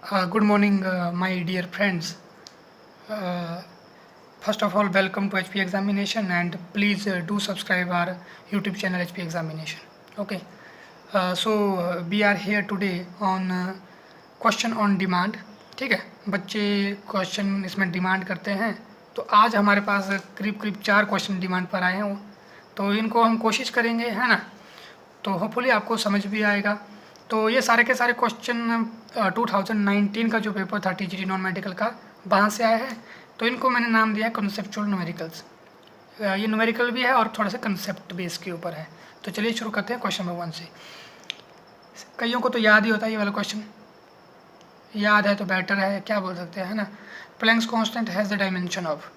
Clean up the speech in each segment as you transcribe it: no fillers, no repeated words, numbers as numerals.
Good morning, my dear friends. Uh, First of all, welcome to HP Examination, and please do subscribe our YouTube channel HP Examination. Okay. We are here today on question on demand. ठीक है, बच्चे question इसमें demand करते हैं, तो आज हमारे पास करीब करीब 4 क्वेश्चन डिमांड पर आए हैं. तो इनको हम कोशिश करेंगे, है ना. तो होपफुली आपको समझ भी आएगा. तो ये सारे के सारे क्वेश्चन 2019 का जो पेपर था टीजीटी नॉन मेडिकल का, वहाँ से आया है. तो इनको मैंने नाम दिया है कॉन्सेप्चुअल न्यूमेरिकल्स. ये न्यूमेरिकल भी है और थोड़ा सा कंसेप्ट बेस के ऊपर है. तो चलिए शुरू करते हैं क्वेश्चन नंबर 1 से. कईयों को तो याद ही होता है ये वाला क्वेश्चन. याद है तो बेटर है, क्या बोल सकते हैं, है ना. Planck's constant has the dimension of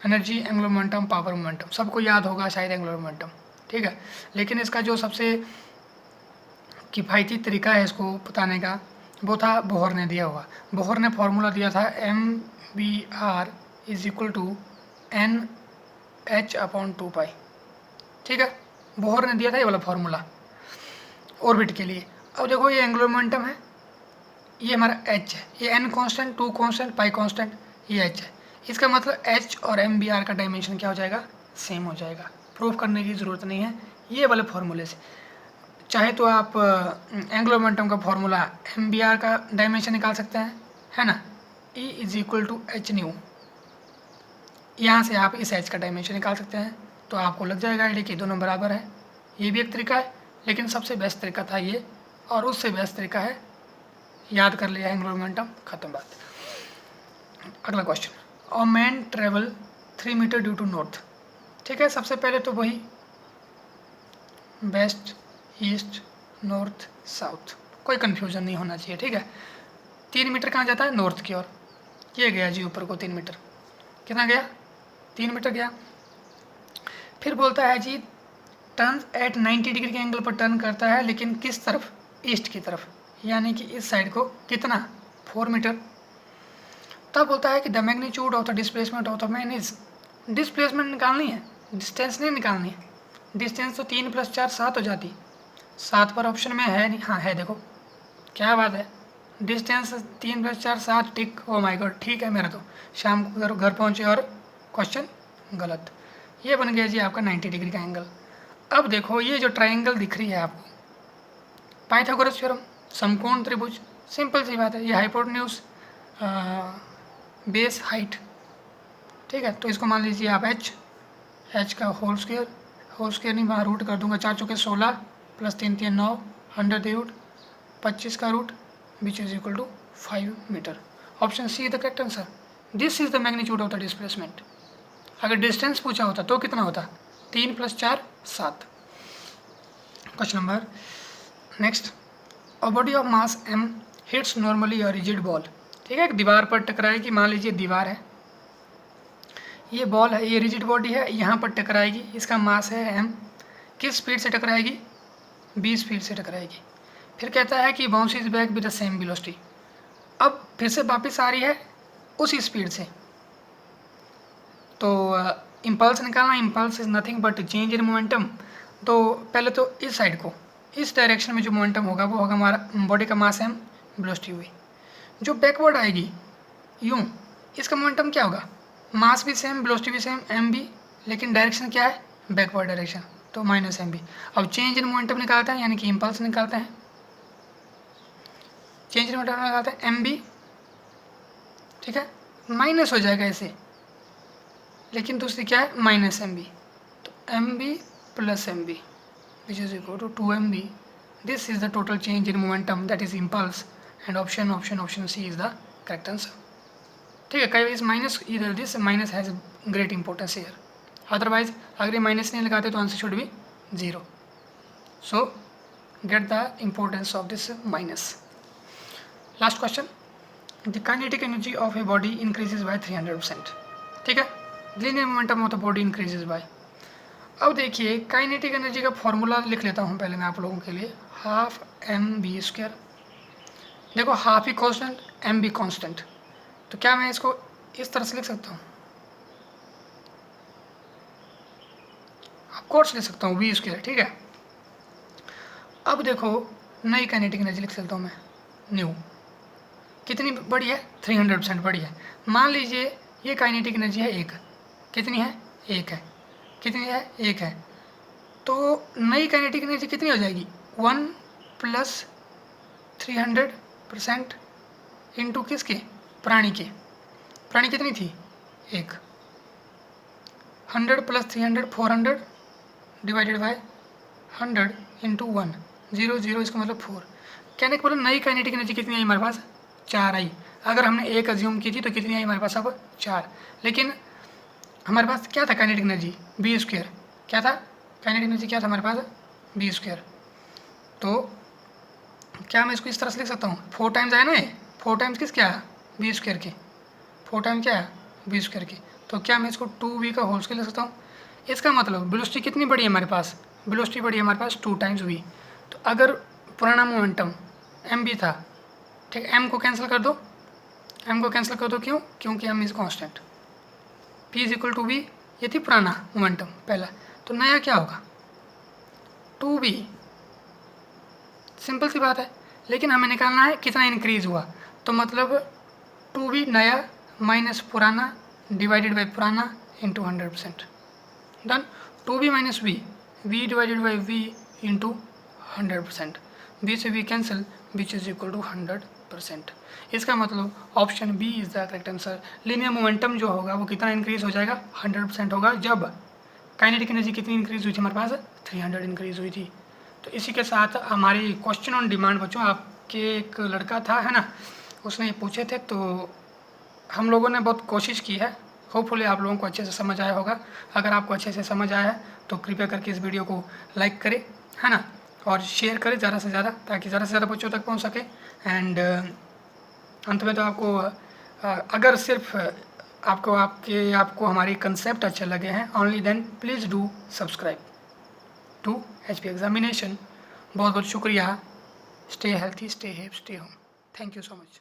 energy, angular momentum, power momentum. सबको याद होगा शायद एंगुलर मोमेंटम. ठीक है, लेकिन इसका जो सबसे किफ़ायती तरीका है इसको बताने का, वो था बोहर ने दिया हुआ. बोहर ने फार्मूला दिया था MBR is equal to NH/2π. ठीक है, बोहर ने दिया था ये वाला फार्मूला ऑर्बिट के लिए. अब देखो ये एंगुलर मोमेंटम है, ये हमारा H है, ये N कांस्टेंट, 2 कांस्टेंट, पाई कांस्टेंट, ये H है. इसका मतलब H और MBR का डायमेंशन क्या हो जाएगा, सेम हो जाएगा. प्रूफ करने की ज़रूरत नहीं है ये वाले फार्मूले से. चाहे तो आप एंगुलर मोमेंटम का फार्मूला MBR का डायमेंशन निकाल सकते हैं, है ना. E is equal to H nu. यहाँ से आप इस H का डायमेंशन निकाल सकते हैं, तो आपको लग जाएगा आइडिया कि दोनों बराबर है. ये भी एक तरीका है, लेकिन सबसे बेस्ट तरीका था ये, और उससे बेस्ट तरीका है याद कर लिया एंगुलर मोमेंटम, खत्म बात. अगला question. A man travel 3 metre due to north. ठीक है, सबसे पहले तो वही वेस्ट, ईस्ट, नॉर्थ, साउथ, कोई कन्फ्यूजन नहीं होना चाहिए. ठीक है, 3 मीटर कहाँ जाता है, नॉर्थ की ओर. ये गया जी ऊपर को 3 मीटर. कितना गया, 3 मीटर गया. फिर बोलता है जी टर्न एट 90 डिग्री के एंगल पर टर्न करता है, लेकिन किस तरफ, ईस्ट की तरफ, यानी कि इस साइड को. कितना, 4 मीटर. तब बोलता है कि the magnitude of the displacement of the man is. Displacement निकालनी है, डिस्टेंस नहीं निकालनी है. डिस्टेंस तो 3 + 4 7 हो जाती. 7 पर ऑप्शन में है नहीं, हाँ है, देखो क्या बात है. Distance 3 + 4 7 tick. Oh my God, ठीक है. मेरा तो शाम को घर पहुँचे और क्वेश्चन गलत. ये बन गया जी आपका 90 डिग्री का एंगल. अब देखो ये जो ट्राइंगल दिख रही है आपको, पाइथागोरस थ्योरम, समकोण त्रिभुज, सिंपल सी बात है. ये हाइपोटेन्यूज, बेस, हाइट. ठीक है, तो इसको मान लीजिए आप H का होल स्क्वायर नहीं, वहाँ रूट कर दूंगा. 4 चौके 16 + 3 3 9, 100 द रूट 25 का root, which is equal to 5 metre. Option C the correct answer. This is the magnitude of the displacement. अगर डिस्टेंस पूछा होता तो कितना होता, 3 + 4 7. Question number next. A body of mass m hits normally a rigid ball. ठीक है, एक दीवार पर टकराएगी. मान लीजिए दीवार है, ये बॉल है, ये रिजिड बॉडी है, यहाँ पर टकराएगी. इसका मास है m. किस स्पीड से टकराएगी, 20 स्पीड से टकराएगी. फिर कहता है कि bounces back with the same velocity. अब फिर से वापस आ रही है उसी स्पीड से. तो इम्पल्स निकालना. Impulse is nothing but change in momentum. तो पहले तो इस साइड को, इस डायरेक्शन में जो मोमेंटम होगा वो होगा हमारा बॉडी का मास m, वेलोसिटी हुई. जो बैकवर्ड आएगी यूँ, इसका मोमेंटम क्या होगा, मास भी सेम, वेलोसिटी भी सेम, m भी, लेकिन डायरेक्शन क्या है, बैकवर्ड डायरेक्शन, तो -mv. अब चेंज इन मोमेंटम निकालते हैं, यानी कि इम्पल्स निकालते हैं. चेंज इन मोमेंटम निकालते हैं mb. ठीक है, माइनस हो जाएगा ऐसे, लेकिन दूसरी क्या है, -mb. तो mb + mb which is equal to 2mb. this is the total change in momentum, that is impulse, and option C is the correct answer. ठीक है, कई इस माइनस, इधर this minus has great importance here. Otherwise अगर ये minus नहीं लगाते तो answer should be 0. So get the importance of this minus. Last question. The kinetic energy of a body increases by 300%. ठीक है, linear momentum of the body increases by. अब देखिए kinetic energy का फॉर्मूला लिख लेता हूँ पहले मैं आप लोगों के लिए. 12 mv². देखो हाफ ही कांस्टेंट, m भी कांस्टेंट, तो क्या मैं इसको इस तरह से लिख सकता हूँ, ऑफकोर्स लिख सकता हूँ v². ठीक है, अब देखो नई काइनेटिक एनर्जी लिख सकता हूँ मैं, न्यू. कितनी बड़ी है? 300% बड़ी है। मान लीजिए ये काइनेटिक एनर्जी है 1, कितनी है? 1 है। कितनी है? 1 है। तो नई काइनेटिक एनर्जी कितनी हो जाएगी? 1 + 300% इंटू किसके? प्राणी के। प्राणी कितनी थी? 1। 100 + 300 400 डिवाइडेड बाय 100 इंटू 1 0 0, इसका मतलब 4। कहने का मतलब नई काइनेटिक एनर्जी कितनी आई हमारे पास? 4 आई। अगर हमने 1 अज्यूम की थी तो कितनी आई हमारे पास अब? 4। लेकिन हमारे पास क्या था काइनेटिक एनर्जी? b²। क्या था काइनेटिक एनर्जी? क्या था हमारे पास? b²। तो क्या मैं इसको इस तरह से लिख सकता हूँ? 4 टाइम्स आया ना ये, 4 टाइम्स किस क्या? b² के। 4 टाइम्स क्या है? b² के। तो क्या मैं इसको 2v का होल स्क्वायर लिख सकता हूँ? इसका मतलब वेलोसिटी कितनी बड़ी है हमारे पास? वेलोसिटी बड़ी है हमारे पास 2 टाइम्स v। तो अगर पुराना मोमेंटम mv था, ठीक, m को कैंसिल कर दो, m को कैंसिल कर दो। क्यों? क्योंकि m is constant. p = v, ये थी पुराना मोमेंटम पहला। तो नया क्या होगा? 2v। सिंपल सी बात है। लेकिन हमें निकालना है कितना इंक्रीज हुआ। तो मतलब 2v नया माइनस पुराना डिवाइडेड बाई पुराना into 100%। Done. 2v - v, v divided by v into 100%। v से v cancel, which is equal to 100%। इसका मतलब option B is the correct answer. Linear momentum जो होगा वो कितना इंक्रीज हो जाएगा? 100% होगा। जब काइनेटिक एनर्जी कितनी इंक्रीज हुई थी हमारे पास? 300 इंक्रीज हुई थी। तो इसी के साथ हमारी क्वेश्चन ऑन डिमांड बच्चों, आपके एक लड़का था है ना, उसने ये पूछे थे, तो हम लोगों ने बहुत कोशिश की है। होपफुली आप लोगों को अच्छे से समझ आया होगा। अगर आपको अच्छे से समझ आया है तो कृपया करके इस वीडियो को लाइक करें, है ना, और शेयर करें ज़्यादा से ज़्यादा, ताकि ज़्यादा से ज़्यादा बच्चों तक पहुंच सके। एंड अंत में तो आपको अगर सिर्फ आपको हमारे कंसेप्ट अच्छे लगे हैं, only then please do subscribe to HP examination. बहुत बहुत शुक्रिया। Stay healthy, stay happy, stay home. Thank you so much.